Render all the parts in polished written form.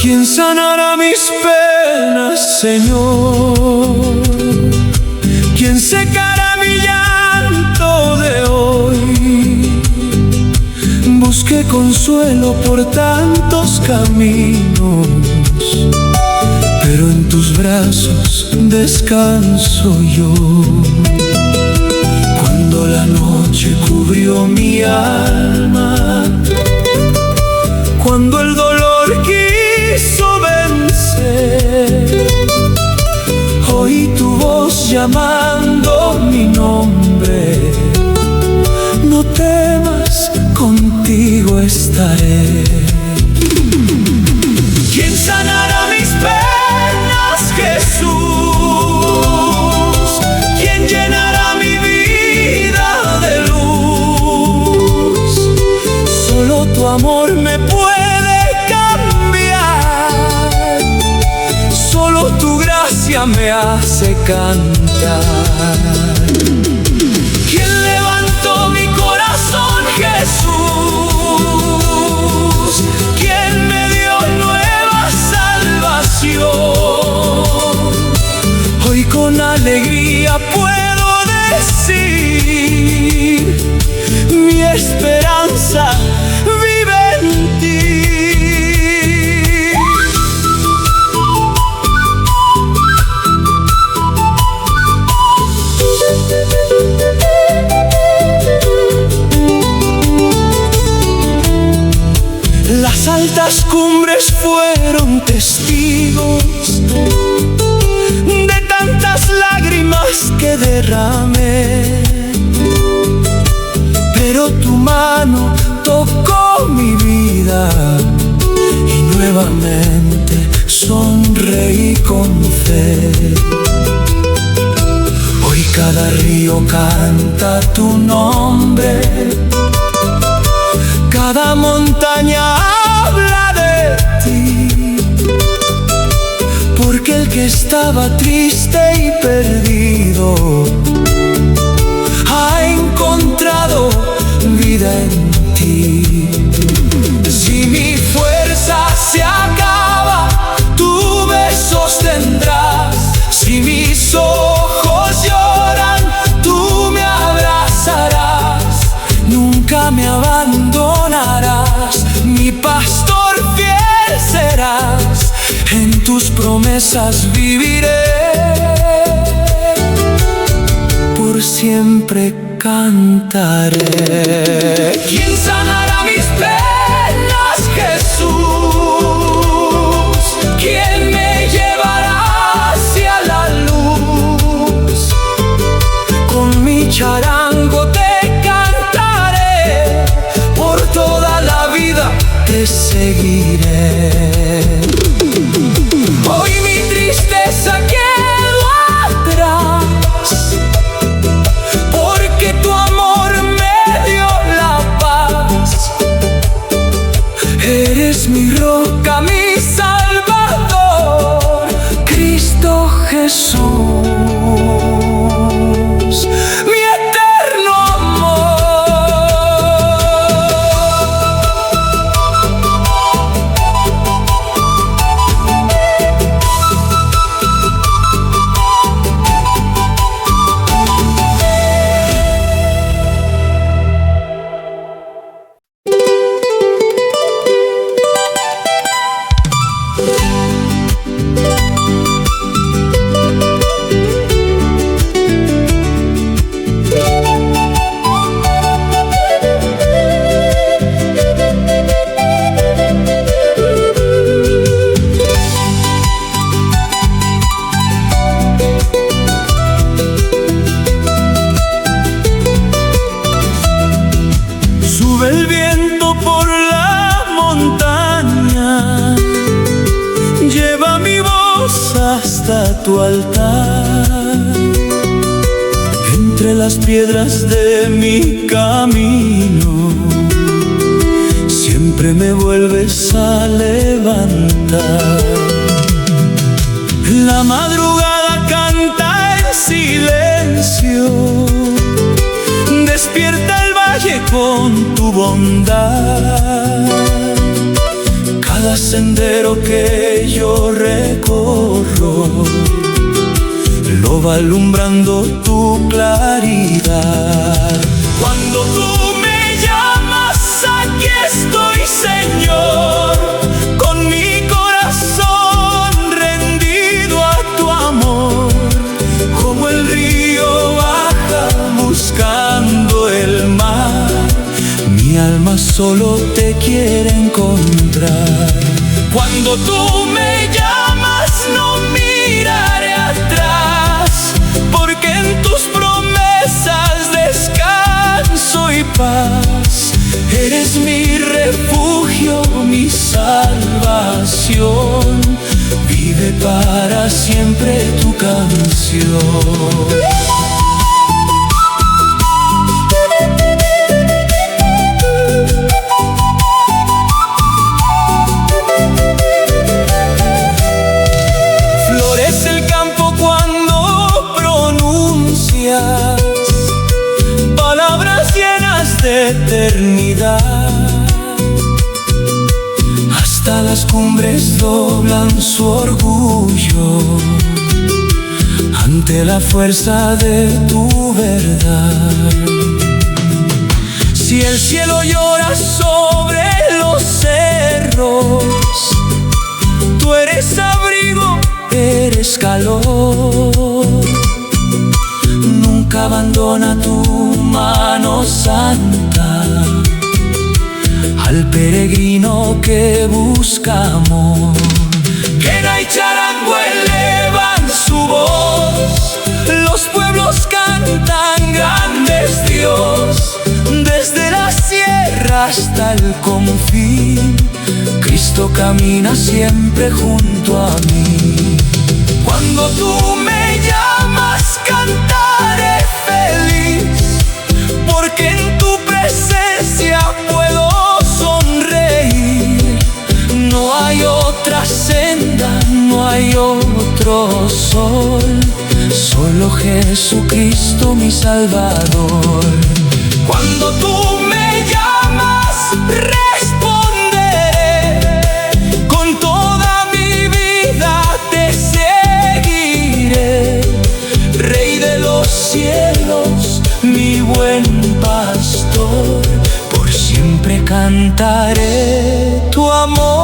¿Quién sanará mis penas, Señor? ¿Quién secará mi llanto de hoy? Busqué consuelo por tantos caminos, pero en tus brazos descanso yo. Cuando la noche cubrió mi alma, cuando el dolor quiso vencer, oí tu voz llamando mi nombre. No temas, contigo estaré. ¿Quién sanará mis penas, Jesús? ¿Quién llenará mi vida de luz? Solo tu amor me puede cambiar, solo tu gracia me hace cantar. ¿Quién levantó mi corazón, Jesús? ¿Quién me dio nueva salvación? Hoy con alegría puedo decir, mi esperanza vive en ti. Las altas cumbres fueron testigos de tantas lágrimas que derramé, pero tu mano tocó mi vida y nuevamente sonreí con fe. Hoy cada río canta tu nombre, cada montaña habla de ti, porque el que estaba triste y perdido ha encontrado vida en ti. Si mi fuerza se acaba, tú me sostendrás. Si mis ojos lloran, tú me abrazarás. Nunca me abandonarás, mi pastor fiel serás. En tus promesas viviré, por siempre cantaré. ¿Quién sanará mis penas, Jesús? ¿Quién me llevará hacia la luz? Con mi charango te cantaré, por toda la vida te seguiré. Hoy mi tristeza quedó atrás, porque tu amor me dio la paz. Eres mi roca, mi salvador, Cristo Jesús, mi eterno amor. tu altar. Entre las piedras de mi camino, siempre me vuelves a levantar. La madrugada canta en silencio, despierta el valle con tu bondad. Cada sendero que yo recorro lo va alumbrando tu claridad. Cuando tú me llamas, aquí estoy, Señor, con mi corazón rendido a tu amor. Como el río baja buscando el mar, mi alma solo te quiere encontrar. Cuando tú me llamas, no miraré atrás, porque en tus promesas descanso y paz. Eres mi refugio, mi salvación. Vive para siempre tu canción. Palabras llenas de eternidad, hasta las cumbres doblan su orgullo ante la fuerza de tu verdad. Si el cielo llora sobre los cerros, tú eres abrigo, eres calor. Nunca abandona tu mano santa al peregrino que busca amor. Quena y charango elevan su voz, los pueblos cantan, grande es Dios. Desde la sierra hasta el confín, Cristo camina siempre junto a mí. Cuando tú me llamas, cantaré feliz, porque en tu presencia puedo sonreír. No hay otra senda, no hay otro sol, solo Jesucristo mi Salvador. Cuando tú me llamas, responderé, con toda mi vida te seguiré. Rey de los cielos, mi buen pastor, por siempre cantaré tu amor.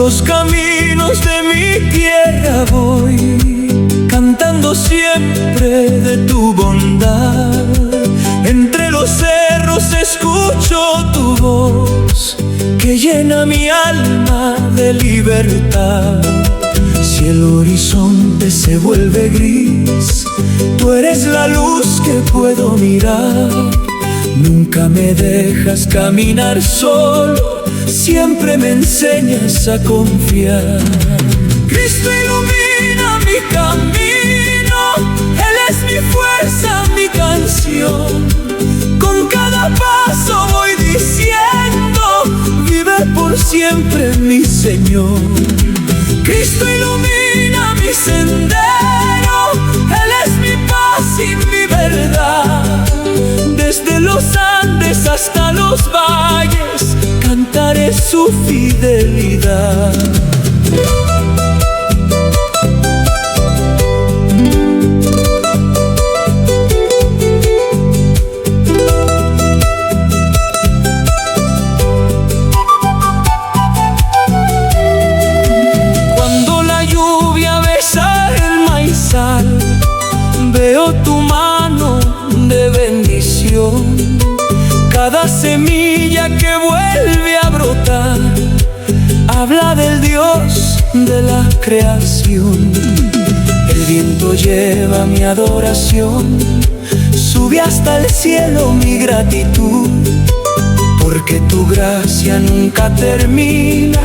Los caminos de mi tierra voy, cantando siempre de tu bondad. Entre los cerros escucho tu voz, que llena mi alma de libertad. Si el horizonte se vuelve gris, tú eres la luz que puedo mirar. Nunca me dejas caminar solo, siempre me enseñas a confiar. Cristo ilumina mi camino, Él es mi fuerza, mi canción. Con cada paso voy diciendo, vive por siempre mi Señor. Cristo ilumina mi sendero, Él es mi paz y mi verdad. Desde los Andes hasta los valles, fidelidad. Cuando la lluvia besa el maizal, veo tu mano de bendición. Cada semilla que vuelve a brotar habla del Dios de la creación. El viento lleva mi adoración, sube hasta el cielo mi gratitud, porque tu gracia nunca termina.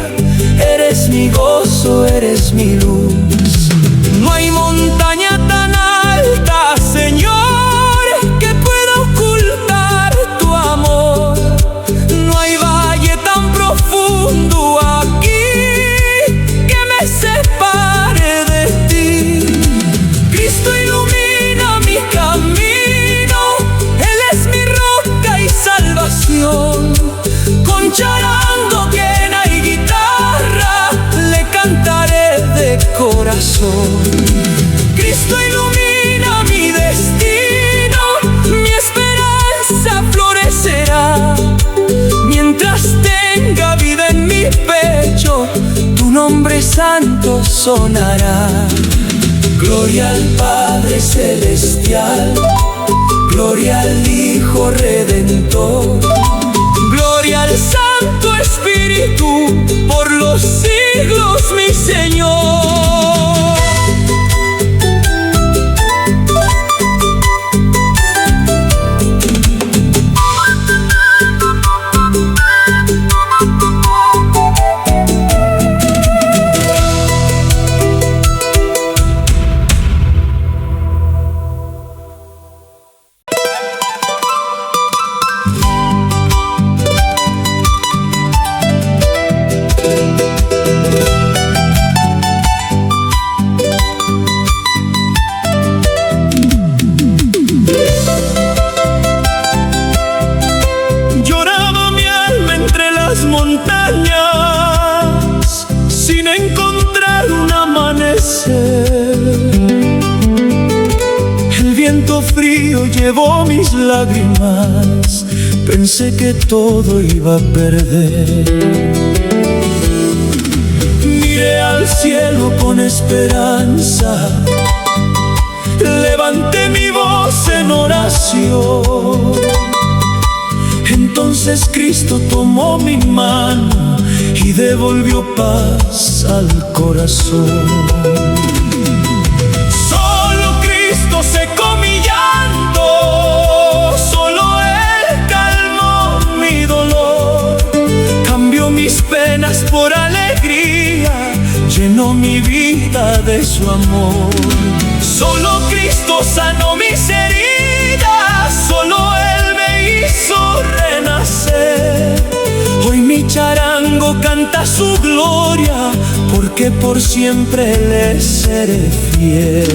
Eres mi gozo, eres mi luz. No hay montaña tan alta, Señor, que pueda ocultar tu amor. No hay valle tan profundo aquí que me separe de ti. Cristo ilumina mi camino, Él es mi roca y salvación. Con charango, quena y guitarra le cantaré de corazón. Cristo ilumina mi destino, mi esperanza florecerá. Mientras tenga vida en mi pecho, tu nombre santo sonará. Gloria al Padre Celestial, gloria al Hijo Redentor, gloria al Santo Espíritu, por los siglos, mi Señor. Sin encontrar un amanecer, el viento frío llevó mis lágrimas. Pensé que todo iba a perder. Miré al cielo con esperanza, levanté mi voz en oración. Entonces Cristo tomó mi mano y devolvió paz al corazón. Solo Cristo secó mi llanto, solo Él calmó mi dolor. Cambió mis penas por alegría, llenó mi vida de su amor. Solo Cristo sanó mis heridas, solo Él me hizo renacer. Hoy mi charango canta su gloria, porque por siempre le seré fiel.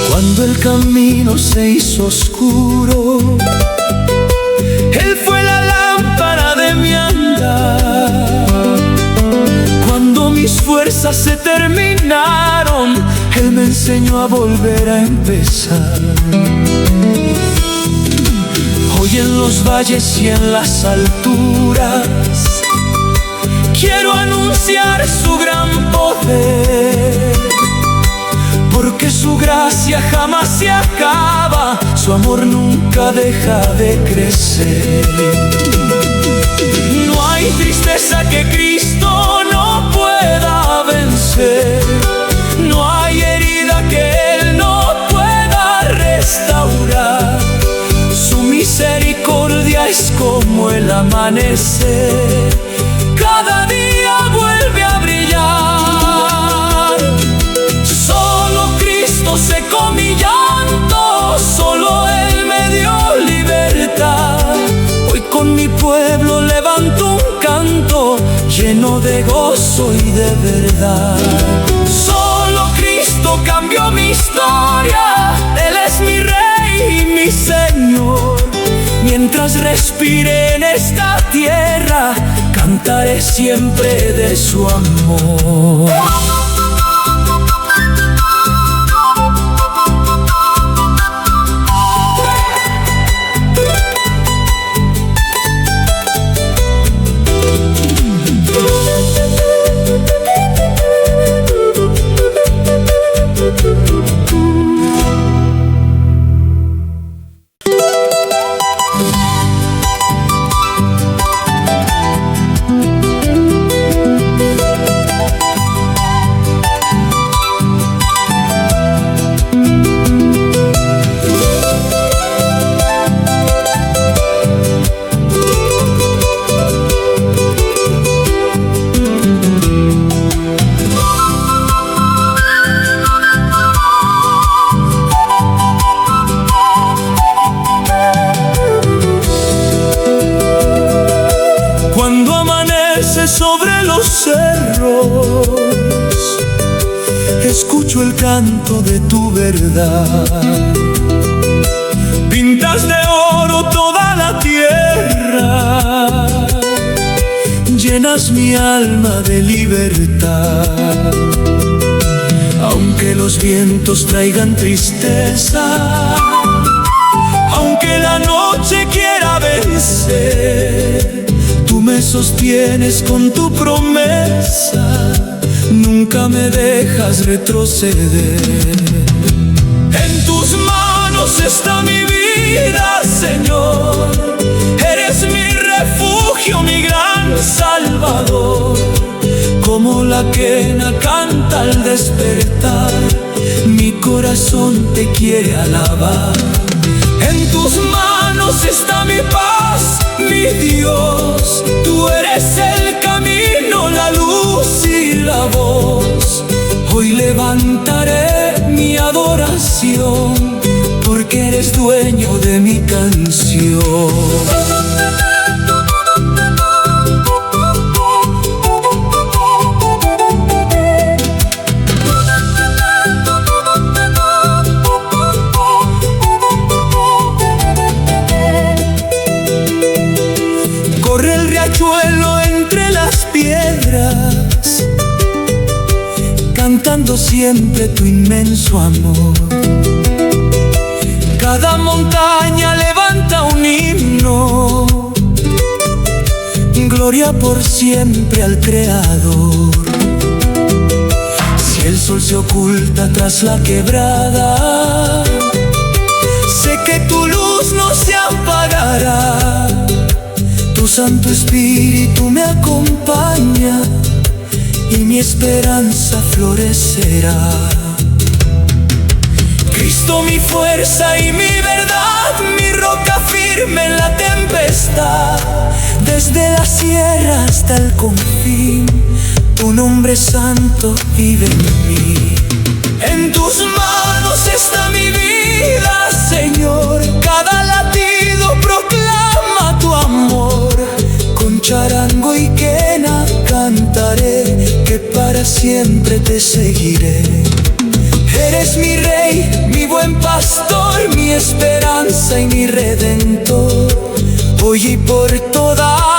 Cuando el camino se hizo oscuro, Él fue la lámpara de mi andar. Cuando mis fuerzas se terminaron, Él me enseñó a volver a empezar. Hoy en los valles y en las alturas quiero anunciar su gran poder, porque su gracia jamás se acaba, su amor nunca deja de crecer. No hay tristeza que Cristo no pueda vencer, no hay herida que Él no pueda restaurar. Su misericordia es como el amanecer, cada día vuelve a brillar. Solo Cristo secó mi llanto, solo Él me dio libertad. Hoy con mi pueblo soy de verdad. Solo Cristo cambió mi historia, Él es mi Rey y mi Señor. Mientras respire en esta tierra, cantaré siempre de su amor. Cuando amanece sobre los cerros, escucho el canto de tu verdad. Pintas de oro toda la tierra, llenas mi alma de libertad. Aunque los vientos traigan tristeza, aunque la noche quiera vencer, tú me sostienes con tu promesa, nunca me dejas retroceder. En tus manos está mi vida, Señor. Eres mi refugio, mi gran Salvador. Como la quena canta al despertar, mi corazón te quiere alabar. En tus manos está mi paz, mi Dios. Tú eres el camino, la luz y la voz. Hoy levantaré mi adoración, porque eres dueño de mi canción. Corre el riachuelo entre las piedras, cantando siempre tu inmenso amor. Cada montaña levanta un himno, gloria por siempre al Creador. Si el sol se oculta tras la quebrada, sé que tu luz no se apagará. Tu Santo Espíritu me acompaña y mi esperanza florecerá. Cristo mi fuerza y mi verdad, mi roca firme en la tempestad. Desde la sierra hasta el confín, tu nombre santo vive en mí. En tus manos está mi vida, Señor. Cada latido proclama tu amor. Con charango y quena cantaré, que para siempre te seguiré. Eres mi Rey, mi buen pastor, mi esperanza y mi redentor. Hoy y por toda